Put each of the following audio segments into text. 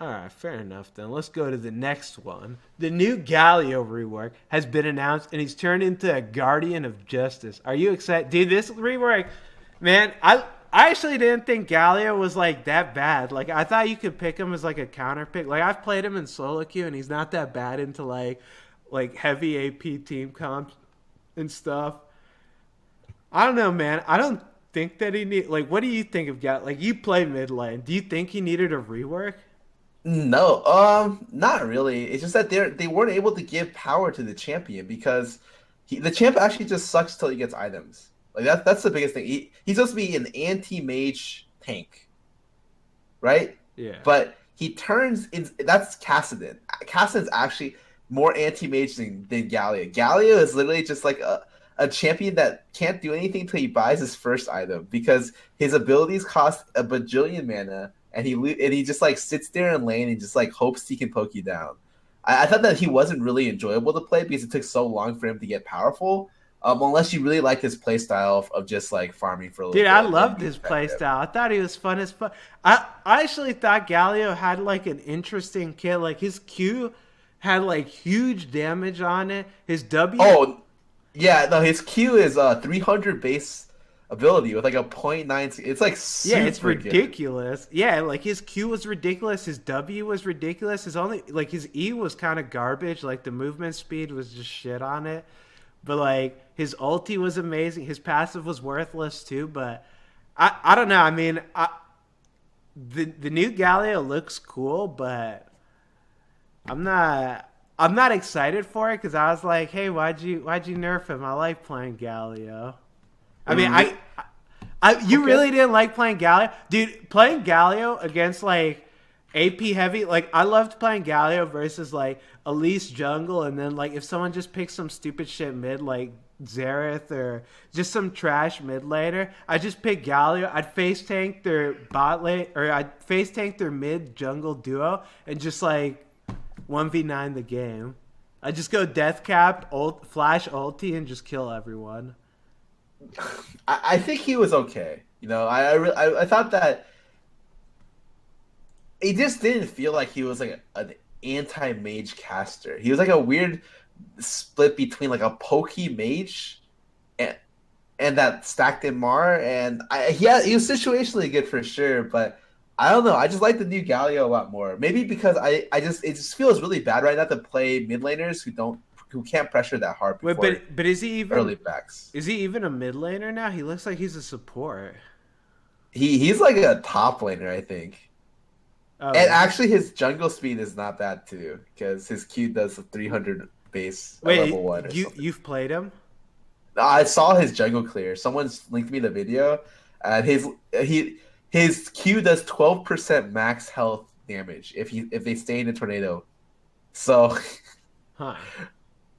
All right, fair enough then. Let's go to the next one. The new Galio rework has been announced, and he's turned into a guardian of justice. Are you excited, dude? This rework, man. I actually didn't think Galio was like that bad. Like I thought you could pick him as like a counter pick. Like I've played him in solo queue, and he's not that bad into like heavy AP team comps and stuff. I don't know, man. I don't think that he need. Like, what do you think of Galio? Like you play mid lane. Do you think he needed a rework? No, not really. It's just that they weren't able to give power to the champion because the champ actually just sucks till he gets items. Like that's the biggest thing. He's supposed to be an anti-mage tank, right? Yeah. But he turns in that's Kassadin. Kassadin's actually more anti-mage than Galio. Galio is literally just like a champion that can't do anything until he buys his first item because his abilities cost a bajillion mana and he just like sits there in lane and just like hopes he can poke you down. I thought that he wasn't really enjoyable to play because it took so long for him to get powerful. Unless you really like his playstyle of just like farming for a little Dude, bit I and then loved being his effective. playstyle. I thought he was fun as fuck. I actually thought Galio had like an interesting kit. Like his Q had like huge damage on it. His W. Oh yeah, no, his Q is 300 base ability with like a point nine. It's like Yeah, it's super good. ridiculous. Yeah, like his Q was ridiculous. His W was ridiculous. His only like his E was kind of garbage. Like the movement speed was just shit on it. But like his ulti was amazing. His passive was worthless too. But I don't know. I mean, the new Galio looks cool, but I'm not excited for it because I was like, hey, why'd you nerf him? I like playing Galio. I mean, Mm, you okay. really didn't like playing Galio, dude. Playing Galio against like AP heavy, like I loved playing Galio versus like Elise jungle, and then like if someone just picks some stupid shit mid like Xerath or just some trash mid laner, I just pick Galio. I'd face tank their bot lane or I'd face tank their mid jungle duo and just like 1v9 the game. I just go death cap, flash ulti, and just kill everyone. I think he was okay. You know, I thought that it just didn't feel like he was like an anti-mage caster. He was like a weird split between like a pokey mage and that stacked in Mar, and he was situationally good for sure, but I don't know. I just like the new Galio a lot more. Maybe because it just feels really bad right now to play mid laners who can't pressure that hard Wait, before but is he even early backs. a mid laner now? He looks like he's a support. He's like a top laner, I think. Oh, And is he? actually, his jungle speed is not bad too, because his Q does a 300 base at level Wait, one or something. you've played him? I saw his jungle clear. Someone's linked me the video, and he his Q does 12% max health damage if they stay in a tornado. So Huh.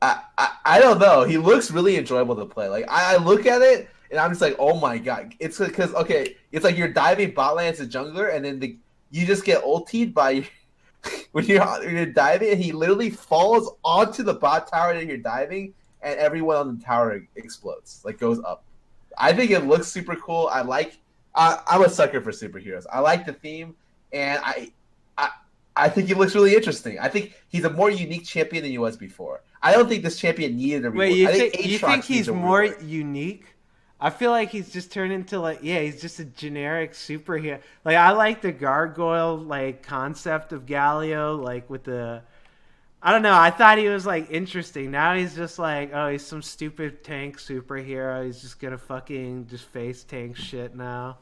I don't know. He looks really enjoyable to play. Like I look at it and I'm just like, oh my god. It's because okay, it's like you're diving bot lane as a jungler, and then you just get ultied by when you're diving, and he literally falls onto the bot tower that you're diving, and everyone on the tower explodes, like goes up. I think it looks super cool. I'm a sucker for superheroes. I like the theme, and I I think he looks really interesting. I think he's a more unique champion than he was before. I don't think this champion needed a Wait, rework. I think you think Aatrox needs he's a more rework. unique? I feel like he's just turned into like yeah, he's just a generic superhero. Like I like the gargoyle like concept of Galio, like with the I don't know. I thought he was like interesting. Now he's just like, oh, he's some stupid tank superhero. He's just gonna fucking just face tank shit now.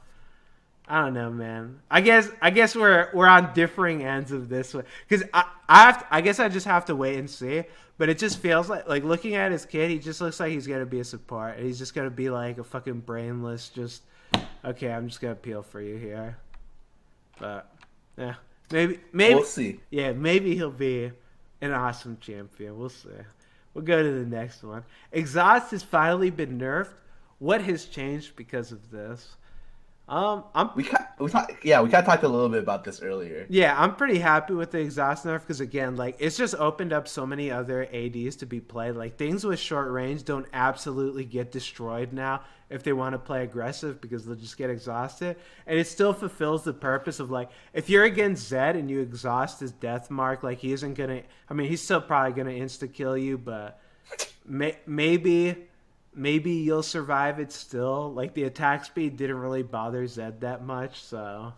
I don't know, man. I guess we're on differing ends of this one because I guess I just have to wait and see. But it just feels like looking at his kid, he just looks like he's gonna be a support. He's just gonna be like a fucking brainless. Just okay, I'm just gonna peel for you here. But yeah, maybe We'll see. yeah, maybe he'll be an awesome champion. We'll see. We'll go to the next one. Exhaust has finally been nerfed. What has changed because of this? I'm we kind of talked a little bit about this earlier. Yeah, I'm pretty happy with the exhaust nerf because again, like it's just opened up so many other ADs to be played. Like things with short range don't absolutely get destroyed now if they want to play aggressive because they'll just get exhausted. And it still fulfills the purpose of like if you're against Zed and you exhaust his death mark, like he isn't gonna. I mean, he's still probably gonna insta kill you, but maybe you'll survive it still. Like the attack speed didn't really bother Zed that much, so.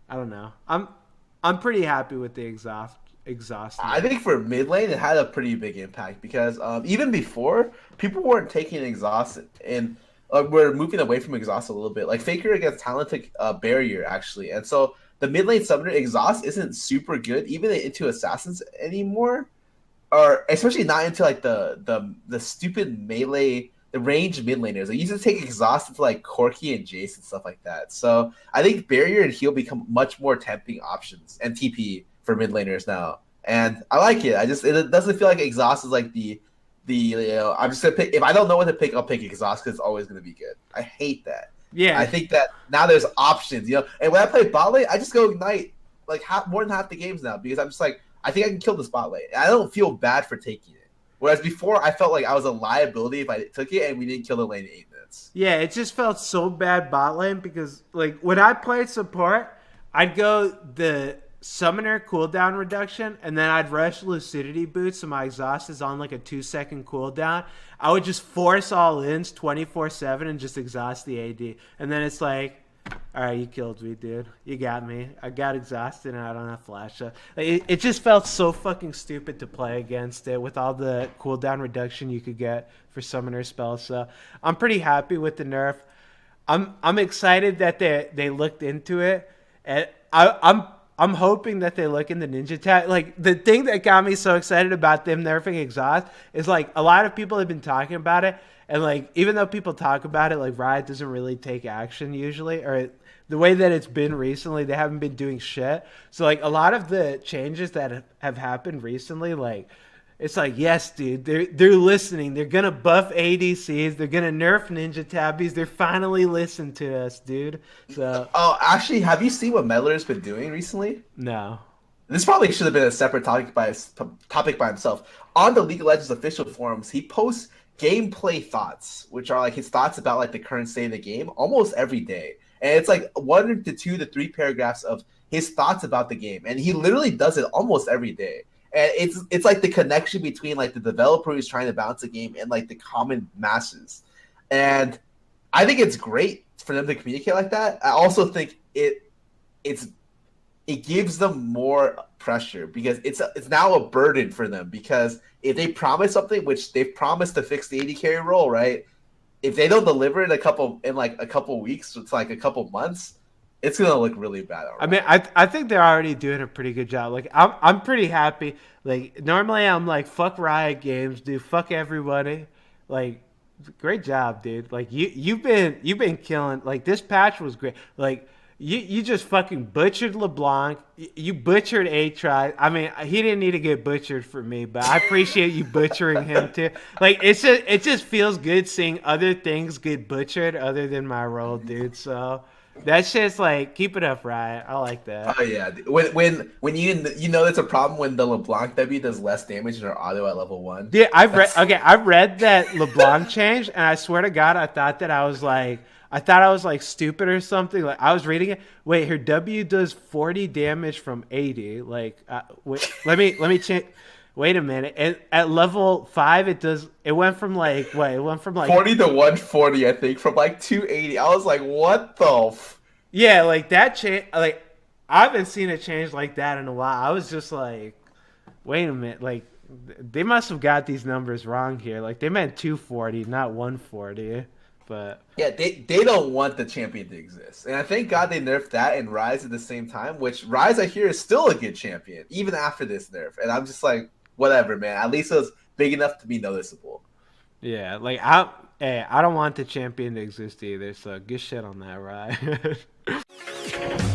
I don't know. I'm pretty happy with the exhaust I nerf. think for mid lane, it had a pretty big impact because even before, people weren't taking exhaust and we're moving away from exhaust a little bit. Like Faker against Talon took barrier actually, and so the mid lane summoner exhaust isn't super good even into assassins anymore, or especially not into like the stupid melee. The ranged mid laners, they used to take exhaust into like Corki and Jace and stuff like that. So I think barrier and heal become much more tempting options and TP for mid laners now. And I like it. It doesn't feel like exhaust is like I'm just gonna pick if I don't know what to pick, I'll pick exhaust because it's always gonna be good. I hate that. I Yeah, think that now there's options. And when I play bot lane, I just go ignite like more than half the games now because I'm just like I think I can kill this bot lane. And I don't feel bad for taking it. Whereas before, I felt like I was a liability if I took it and we didn't kill the lane in 8 minutes. yeah. It just felt so bad bot lane because like when I played support, I'd go the summoner cooldown reduction and then I'd rush lucidity boots so my exhaust is on like a 2 second cooldown. I would just force all ins 24/7 and just exhaust the AD. And then it's like, all right, you killed me, dude. You got me. I got exhausted and I don't have flash up. Like, it just felt so fucking stupid to play against it with all the cooldown reduction you could get for summoner spells. So I'm pretty happy with the nerf. I'm excited that they looked into it, and I'm hoping that they look into ninja tag. Like the thing that got me so excited about them nerfing exhaust is like a lot of people have been talking about it, and like even though people talk about it, like Riot doesn't really take action usually, or the way that it's been recently, they haven't been doing shit. So like a lot of the changes that have happened recently, like it's like, yes, dude, they're listening. They're gonna buff ADCs. They're gonna nerf ninja tabbies. They're finally listening to us, dude. So Oh, actually, have you seen what Meddler's been doing recently? no. This probably should have been a separate topic by himself. On the League of Legends official forums, he posts gameplay thoughts, which are like his thoughts about like the current state of the game, almost every day. And it's like 1 to 2 to 3 paragraphs of his thoughts about the game, and he literally does it almost every day. And it's like the connection between like the developer who's trying to balance the game and like the common masses. And I think it's great for them to communicate like that. I also think it's it gives them more pressure because it's now a burden for them because if they promise something, which they've promised to fix the AD carry role, right? If they don't deliver in like a couple weeks, it's like a couple months, it's gonna look really bad. I mean, I think they're already doing a pretty good job. Like I'm pretty happy. Like normally I'm like fuck Riot Games, dude. Fuck everybody. Like great job, dude. Like you've been killing. Like this patch was great. Like you just fucking butchered LeBlanc. You butchered A-Try. I mean, he didn't need to get butchered for me, but I appreciate you butchering him too. Like it just feels good seeing other things get butchered other than my role, dude. So that shit's like keep it up, Riot. I like that. Oh yeah, when you know it's a problem when the LeBlanc W does less damage in her auto at level 1. Yeah, I've read that LeBlanc changed, and I swear to God, I thought I was like stupid or something. Like I was reading it. Wait, her W does 40 damage from 80. Like, wait, let me change. Wait a minute. At level 5, it went from like what? It went from like 40 to 140, I think, from like 280. I was like, what the? Yeah, like that change. Like I haven't seen a change like that in a while. I was just like, wait a minute. Like they must have got these numbers wrong here. Like they meant 240, not 140. But Yeah, they don't want the champion to exist. And I thank God they nerfed that and Rise at the same time, which Rise I hear is still a good champion, even after this nerf. And I'm just like, whatever, man. At least it was big enough to be noticeable. yeah, like I don't want the champion to exist either. So good shit on that, right?